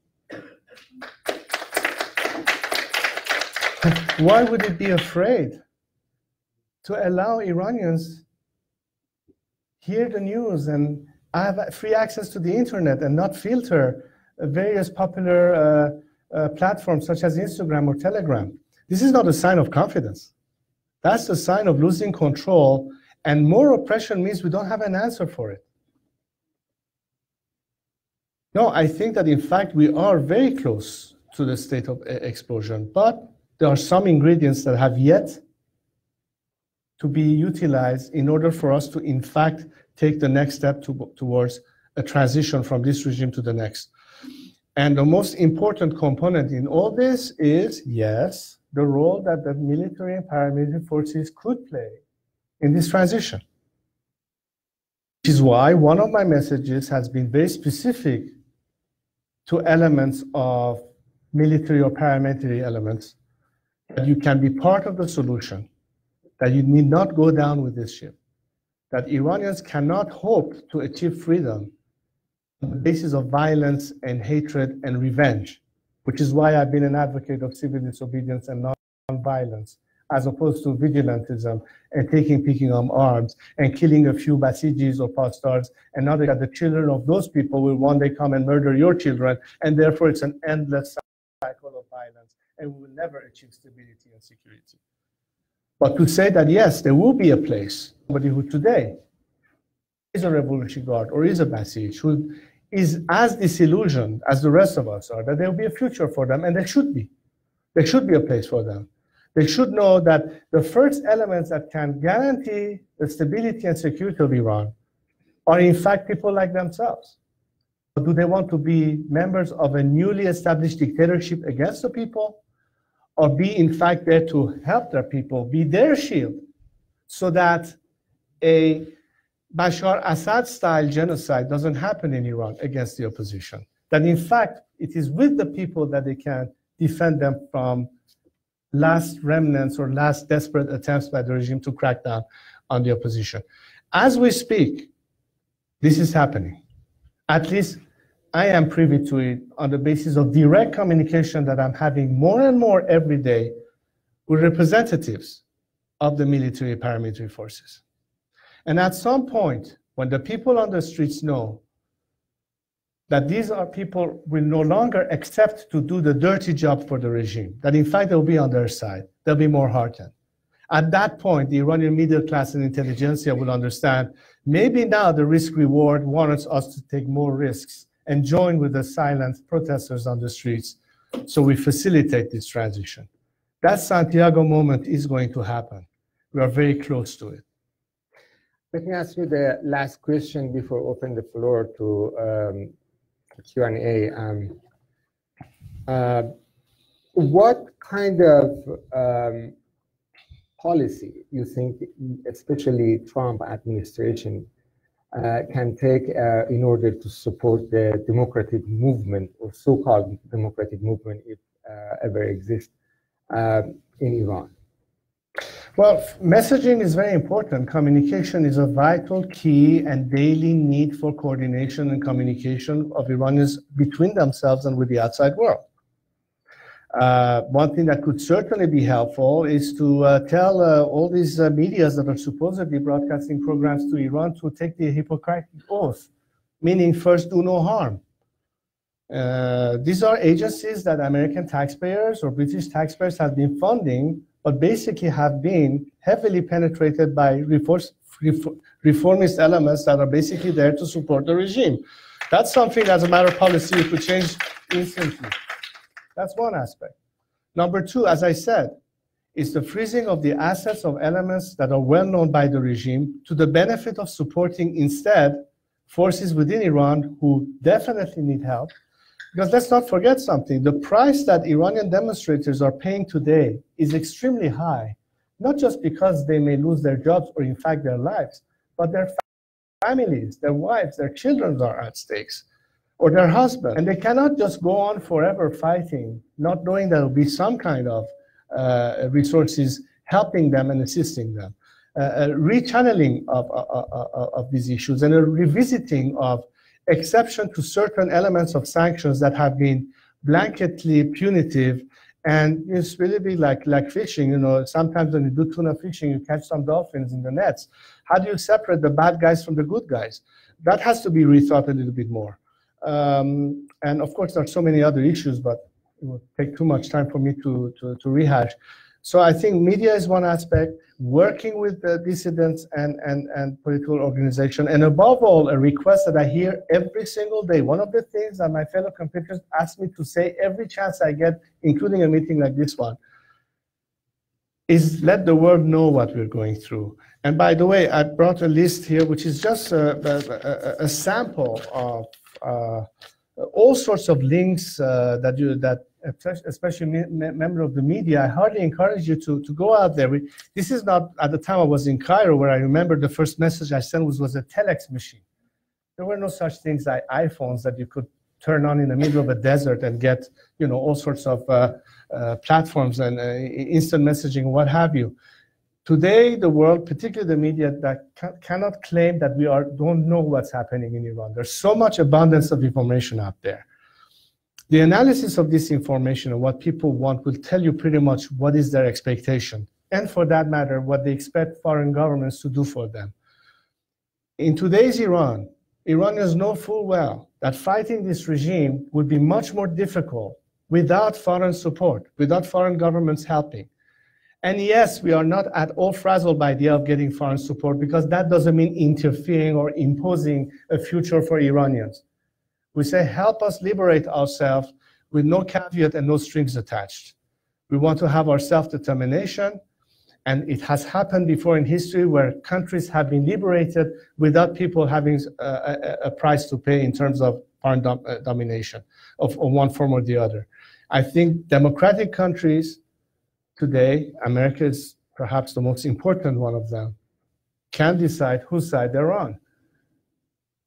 Why would it be afraid to allow Iranians hear the news and have free access to the internet and not filter various popular platforms such as Instagram or Telegram? This is not a sign of confidence. That's a sign of losing control, and more oppression means we don't have an answer for it. No, I think that in fact we are very close to the state of explosion, but there are some ingredients that have yet to be utilized in order for us to, in fact, take the next step towards a transition from this regime to the next. And the most important component in all this is, yes, the role that the military and paramilitary forces could play in this transition. Which is why one of my messages has been very specific to elements of military or paramilitary elements, that you can be part of the solution, that you need not go down with this ship, that Iranians cannot hope to achieve freedom on the basis of violence and hatred and revenge, which is why I've been an advocate of civil disobedience and non-violence, as opposed to vigilantism and picking up arms and killing a few Basijis or Pastars, and not that the children of those people will one day come and murder your children, and therefore it's an endless cycle of violence, and we will never achieve stability and security. But to say that, yes, there will be a place, somebody who today is a Revolutionary Guard or is a Basij, who is as disillusioned as the rest of us are, that there will be a future for them, and there should be. There should be a place for them. They should know that the first elements that can guarantee the stability and security of Iran are in fact people like themselves. Do they want to be members of a newly established dictatorship against the people? or be in fact there to help their people, be their shield, so that a Bashar Assad-style genocide doesn't happen in Iran against the opposition. That in fact, it is with the people that they can defend them from last remnants or last desperate attempts by the regime to crack down on the opposition. As we speak, this is happening. At least I am privy to it on the basis of direct communication that I'm having more and more every day with representatives of the military paramilitary forces. And at some point, when the people on the streets know that these are people will no longer accept to do the dirty job for the regime, that in fact they'll be on their side, they'll be more heartened. At that point, the Iranian middle class and intelligentsia will understand maybe now the risk-reward warrants us to take more risks and join with the silent protesters on the streets so we facilitate this transition. That Santiago moment is going to happen. We are very close to it. Let me ask you the last question before opening the floor to Q&A. What kind of policy you think, especially Trump administration, can take in order to support the democratic movement or so-called democratic movement, if ever exists, in Iran? Well, messaging is very important. Communication is a vital, key, and daily need for coordination and communication of Iranians between themselves and with the outside world. One thing that could certainly be helpful is to tell all these medias that are supposedly broadcasting programs to Iran to take the Hippocratic oath, meaning first do no harm. These are agencies that American taxpayers or British taxpayers have been funding, but basically have been heavily penetrated by reformist elements that are basically there to support the regime. That's something, as a matter of policy, you could change instantly. That's one aspect. Number two, as I said, is the freezing of the assets of elements that are well known by the regime to the benefit of supporting instead forces within Iran who definitely need help. Because let's not forget something, the price that Iranian demonstrators are paying today is extremely high, not just because they may lose their jobs or in fact their lives, but their families, their wives, their children are at stakes, or their husband. And they cannot just go on forever fighting, not knowing there will be some kind of resources helping them and assisting them. A rechanneling of these issues and a revisiting of exception to certain elements of sanctions that have been blanketly punitive, and it's really be like fishing. You know, sometimes when you do tuna fishing, you catch some dolphins in the nets. How do you separate the bad guys from the good guys? That has to be rethought a little bit more. And of course, there are so many other issues, but it would take too much time for me to rehash. So I think media is one aspect, working with the dissidents and political organization, and above all, a request that I hear every single day. One of the things that my fellow compatriots ask me to say every chance I get, including a meeting like this one, is let the world know what we're going through. And by the way, I brought a list here, which is just a sample of all sorts of links that especially member of the media, I hardly encourage you to go out there. This is not, at the time I was in Cairo, where I remember the first message I sent was a telex machine. There were no such things like iPhones that you could turn on in the middle of a desert and get, you know, all sorts of platforms and instant messaging, what have you. Today, the world, particularly the media, that cannot claim that we don't know what's happening in Iran. There's so much abundance of information out there. The analysis of this information and what people want will tell you pretty much what is their expectation, and for that matter, what they expect foreign governments to do for them. In today's Iran, Iranians know full well that fighting this regime would be much more difficult without foreign support, without foreign governments helping. And yes, we are not at all frazzled by the idea of getting foreign support, because that doesn't mean interfering or imposing a future for Iranians. We say, help us liberate ourselves with no caveat and no strings attached. We want to have our self-determination, and it has happened before in history where countries have been liberated without people having a price to pay in terms of foreign domination of one form or the other. I think democratic countries today, America is perhaps the most important one of them, can decide whose side they're on.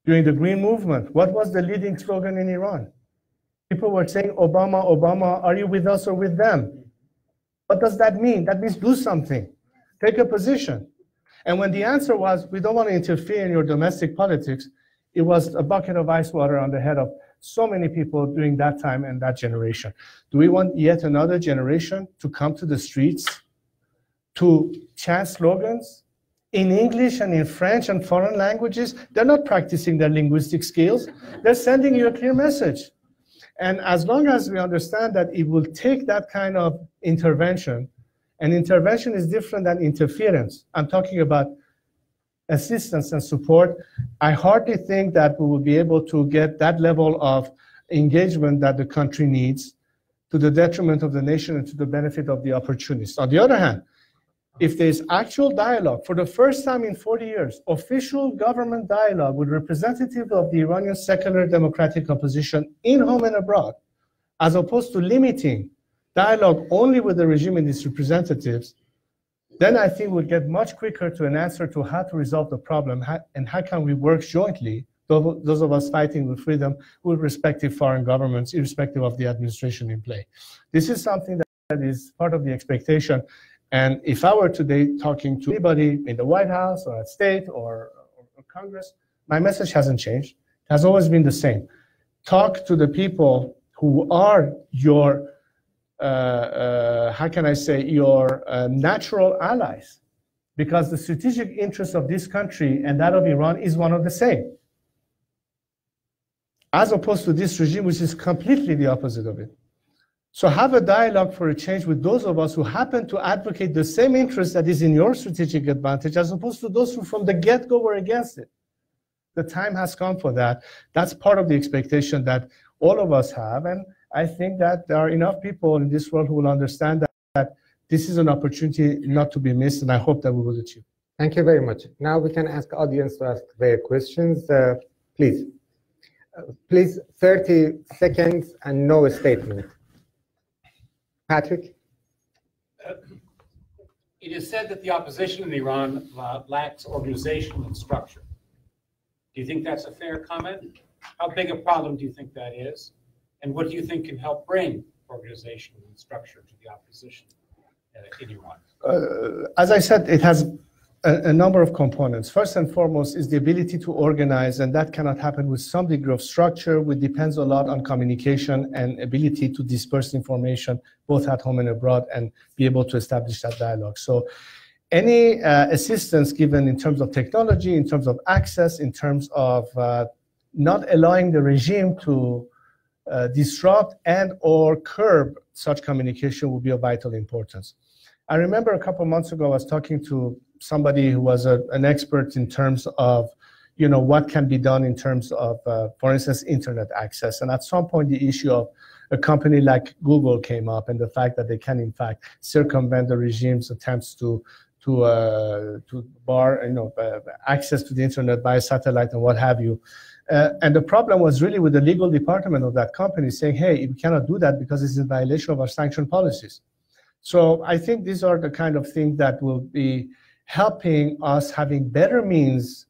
During the Green Movement, what was the leading slogan in Iran? People were saying, Obama, Obama, are you with us or with them? What does that mean? That means do something, take a position. And when the answer was, we don't want to interfere in your domestic politics, it was a bucket of ice water on the head of so many people during that time and that generation. Do we want yet another generation to come to the streets to chant slogans in English and in French and foreign languages? They're not practicing their linguistic skills. They're sending you a clear message. And as long as we understand that it will take that kind of intervention, and intervention is different than interference. I'm talking about assistance and support. I hardly think that we will be able to get that level of engagement that the country needs to the detriment of the nation and to the benefit of the opportunists. On the other hand, if there's actual dialogue, for the first time in 40 years, official government dialogue with representatives of the Iranian secular democratic opposition in home and abroad, as opposed to limiting dialogue only with the regime and its representatives, then I think we'll get much quicker to an answer to how to resolve the problem and how can we work jointly, those of us fighting with freedom, with respective foreign governments, irrespective of the administration in play. This is something that is part of the expectation. And if I were today talking to anybody in the White House or at State or Congress, my message hasn't changed. It has always been the same. Talk to the people who are your, how can I say, your natural allies, because the strategic interest of this country and that of Iran is one of the same, as opposed to this regime, which is completely the opposite of it. So have a dialogue for a change with those of us who happen to advocate the same interest that is in your strategic advantage, as opposed to those who from the get-go were against it. The time has come for that. That's part of the expectation that all of us have. And I think that there are enough people in this world who will understand that this is an opportunity not to be missed, and I hope that we will achieve. Thank you very much. Now we can ask audience to ask their questions. Please. Please, 30 seconds and no statement. Patrick? It is said that the opposition in Iran lacks organization and structure. Do you think that's a fair comment? How big a problem do you think that is? And what do you think can help bring organization and structure to the opposition in Iran? As I said, it has a number of components. First and foremost is the ability to organize, and that cannot happen with some degree of structure, which depends a lot on communication and ability to disperse information, both at home and abroad, and be able to establish that dialogue. So any assistance given in terms of technology, in terms of access, in terms of not allowing the regime to disrupt and or curb such communication will be of vital importance. I remember a couple of months ago, I was talking to somebody who was an expert in terms of, what can be done in terms of, for instance, internet access. And at some point, the issue of a company like Google came up, and the fact that they can, in fact, circumvent the regime's attempts to bar, access to the internet by satellite and what have you. And the problem was really with the legal department of that company saying, hey, we cannot do that because it's in violation of our sanction policies. So I think these are the kind of things that will be helping us having better means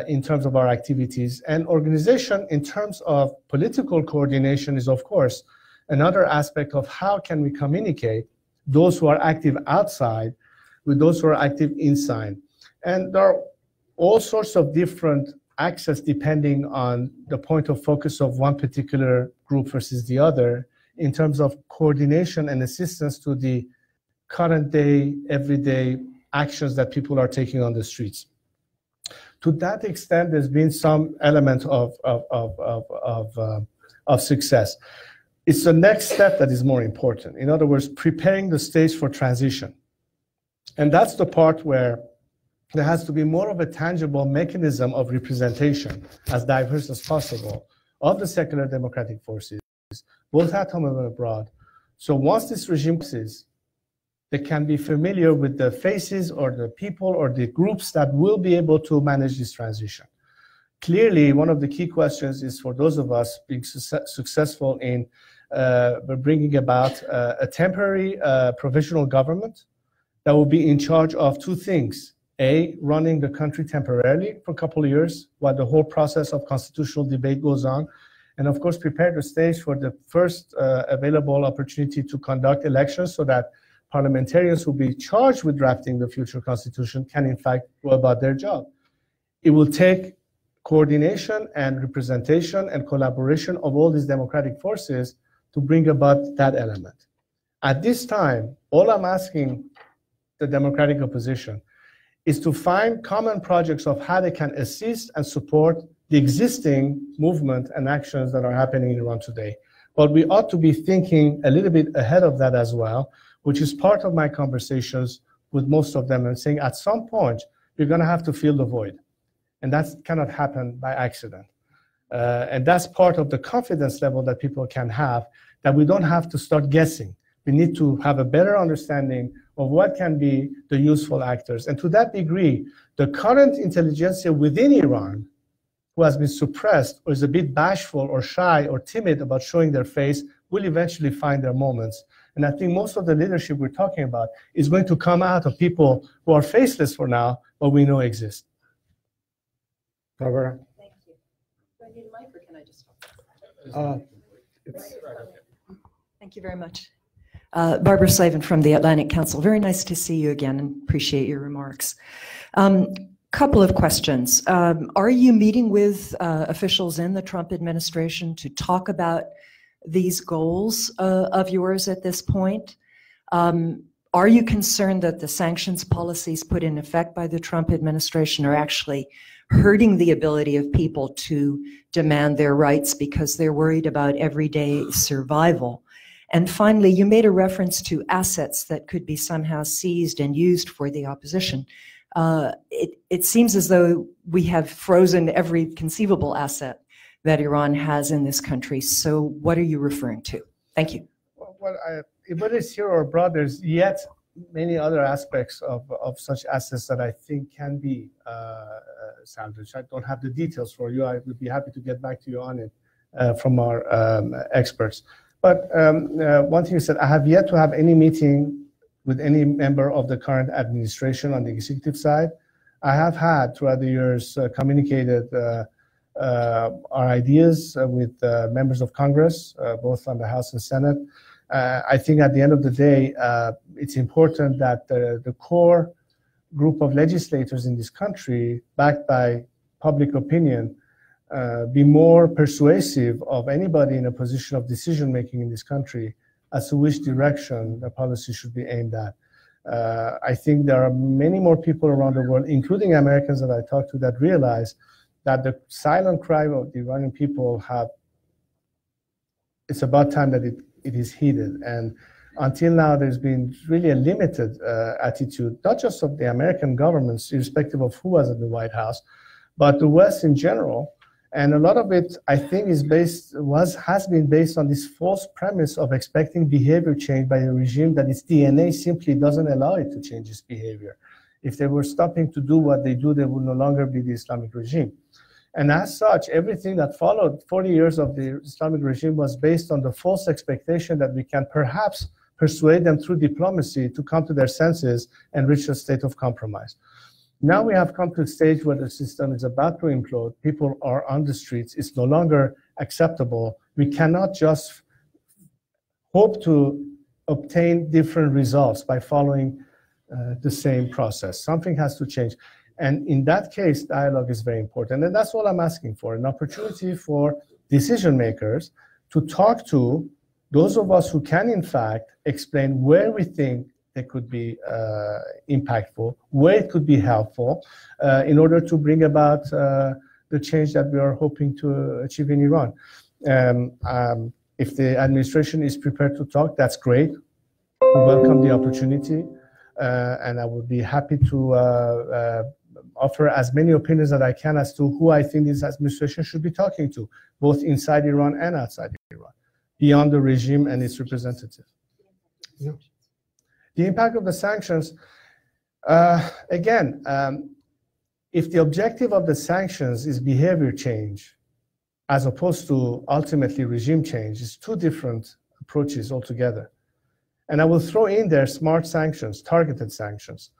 in terms of our activities. And organization in terms of political coordination is, of course, another aspect of how can we communicate those who are active outside with those who are active inside. And there are all sorts of different access depending on the point of focus of one particular group versus the other in terms of coordination and assistance to the current day, everyday actions that people are taking on the streets. To that extent, there's been some element of success. It's the next step that is more important. In other words, preparing the stage for transition. And that's the part where there has to be more of a tangible mechanism of representation, as diverse as possible, of the secular democratic forces, both at home and abroad. So once this regime passes, they can be familiar with the faces or the people or the groups that will be able to manage this transition. Clearly, one of the key questions is for those of us being successful in bringing about a temporary provisional government that will be in charge of two things. A, running the country temporarily for a couple of years while the whole process of constitutional debate goes on. And of course, prepare the stage for the first available opportunity to conduct elections so that parliamentarians who will be charged with drafting the future constitution can in fact go about their job. It will take coordination and representation and collaboration of all these democratic forces to bring about that element. At this time, all I'm asking the democratic opposition is to find common projects of how they can assist and support the existing movement and actions that are happening in Iran today. But we ought to be thinking a little bit ahead of that as well, which is part of my conversations with most of them, and saying at some point, you're going to have to fill the void. And that cannot happen by accident. And that's part of the confidence level that people can have, that we don't have to start guessing. We need to have a better understanding of what can be the useful actors. And to that degree, the current intelligentsia within Iran, who has been suppressed or is a bit bashful or shy or timid about showing their face, will eventually find their moments. And I think most of the leadership we're talking about is going to come out of people who are faceless for now, but we know exist. Barbara? Thank you. Do I need a mic or can I just talk? Thank you very much. Barbara Slavin from the Atlantic Council. Very nice to see you again and appreciate your remarks. Couple of questions. Are you meeting with officials in the Trump administration to talk about these goals of yours at this point? Are you concerned that the sanctions policies put in effect by the Trump administration are actually hurting the ability of people to demand their rights because they're worried about everyday survival? And finally, you made a reference to assets that could be somehow seized and used for the opposition. It seems as though we have frozen every conceivable asset that Iran has in this country. So what are you referring to? Thank you. Well, whether it's here or abroad, there's yet many other aspects of such assets that I think can be salvaged. I don't have the details for you. I would be happy to get back to you on it from our experts. But one thing you said, I have yet to have any meeting with any member of the current administration on the executive side. I have had, throughout the years, communicated our ideas with members of Congress, both on the House and Senate. I think at the end of the day, it's important that the core group of legislators in this country, backed by public opinion, be more persuasive of anybody in a position of decision-making in this country as to which direction the policy should be aimed at. I think there are many more people around the world, including Americans that I talk to, that realize that the silent cry of the Iranian people it's about time that it is heeded. And until now, there's been really a limited attitude, not just of the American governments, irrespective of who was in the White House, but the West in general. And a lot of it, I think, has been based on this false premise of expecting behavior change by a regime that its DNA simply doesn't allow it to change its behavior. If they were stopping to do what they do, they would no longer be the Islamic regime. And as such, everything that followed 40 years of the Islamic regime was based on the false expectation that we can perhaps persuade them through diplomacy to come to their senses and reach a state of compromise. Now we have come to a stage where the system is about to implode. People are on the streets. It's no longer acceptable. We cannot just hope to obtain different results by following the same process. Something has to change. And in that case, dialogue is very important. And that's all I'm asking for, an opportunity for decision makers to talk to those of us who can, in fact, explain where we think they could be impactful, where it could be helpful, in order to bring about the change that we are hoping to achieve in Iran. If the administration is prepared to talk, that's great. We welcome the opportunity, and I would be happy to offer as many opinions that I can as to who I think this administration should be talking to, both inside Iran and outside Iran, beyond the regime and its representatives. Yeah. The impact of the sanctions, again, if the objective of the sanctions is behavior change, as opposed to ultimately regime change, is two different approaches altogether. And I will throw in there smart sanctions, targeted sanctions.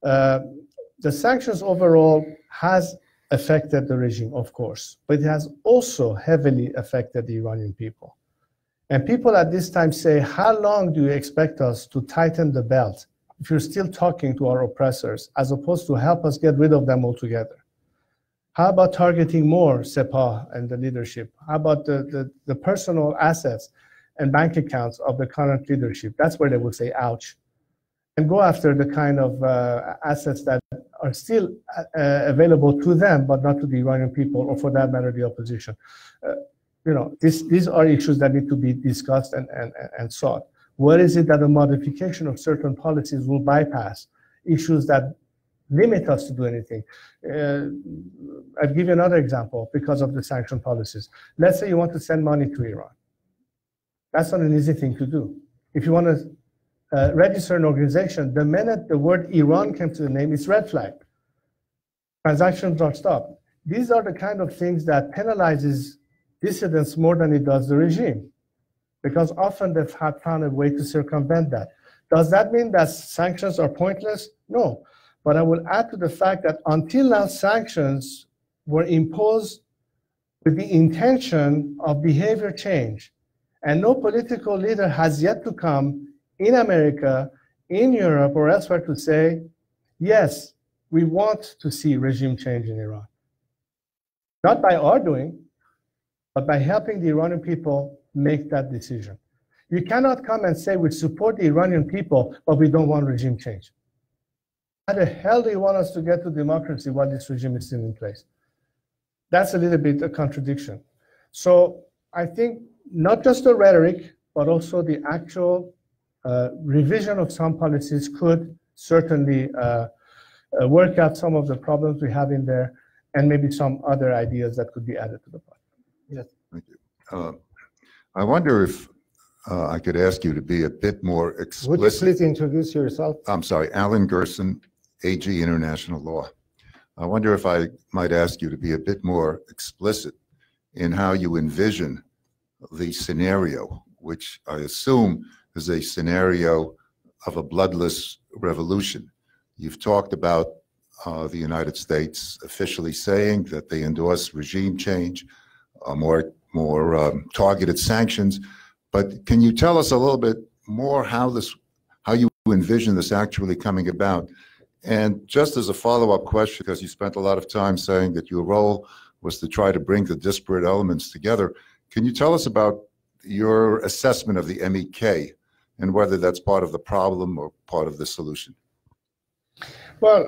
The sanctions overall has affected the regime, of course, but it has also heavily affected the Iranian people. And people at this time say, how long do you expect us to tighten the belt if you're still talking to our oppressors, as opposed to help us get rid of them altogether? How about targeting more Sepah and the leadership? How about the personal assets and bank accounts of the current leadership? That's where they will say, ouch. And go after the kind of assets that are still available to them, but not to the Iranian people, or for that matter, the opposition. These are issues that need to be discussed and sought. What is it that a modification of certain policies will bypass? Issues that limit us to do anything. I'll give you another example because of the sanction policies. Let's say you want to send money to Iran. That's not an easy thing to do. If you want to register an organization, the minute the word Iran came to the name, it's red flag. Transactions are stopped. These are the kind of things that penalizes dissidents more than it does the regime, because often they've found a way to circumvent that. Does that mean that sanctions are pointless? No. But I will add to the fact that until now, sanctions were imposed with the intention of behavior change. And no political leader has yet to come in America, in Europe, or elsewhere to say, yes, we want to see regime change in Iran. Not by our doing, but by helping the Iranian people make that decision. You cannot come and say we support the Iranian people, but we don't want regime change. How the hell do you want us to get to democracy while this regime is still in place? That's a little bit a contradiction. So I think not just the rhetoric, but also the actual revision of some policies could certainly work out some of the problems we have in there, and maybe some other ideas that could be added to the project. Yes. Thank you. I wonder if I could ask you to be a bit more explicit. Would you please introduce yourself? I'm sorry, Alan Gerson, AG International Law. I wonder if I might ask you to be a bit more explicit in how you envision the scenario, which I assume is a scenario of a bloodless revolution. You've talked about the United States officially saying that they endorse regime change, more targeted sanctions. But can you tell us a little bit more how you envision this actually coming about? And just as a follow-up question, because you spent a lot of time saying that your role was to try to bring the disparate elements together, can you tell us about your assessment of the MEK and whether that's part of the problem or part of the solution? Well,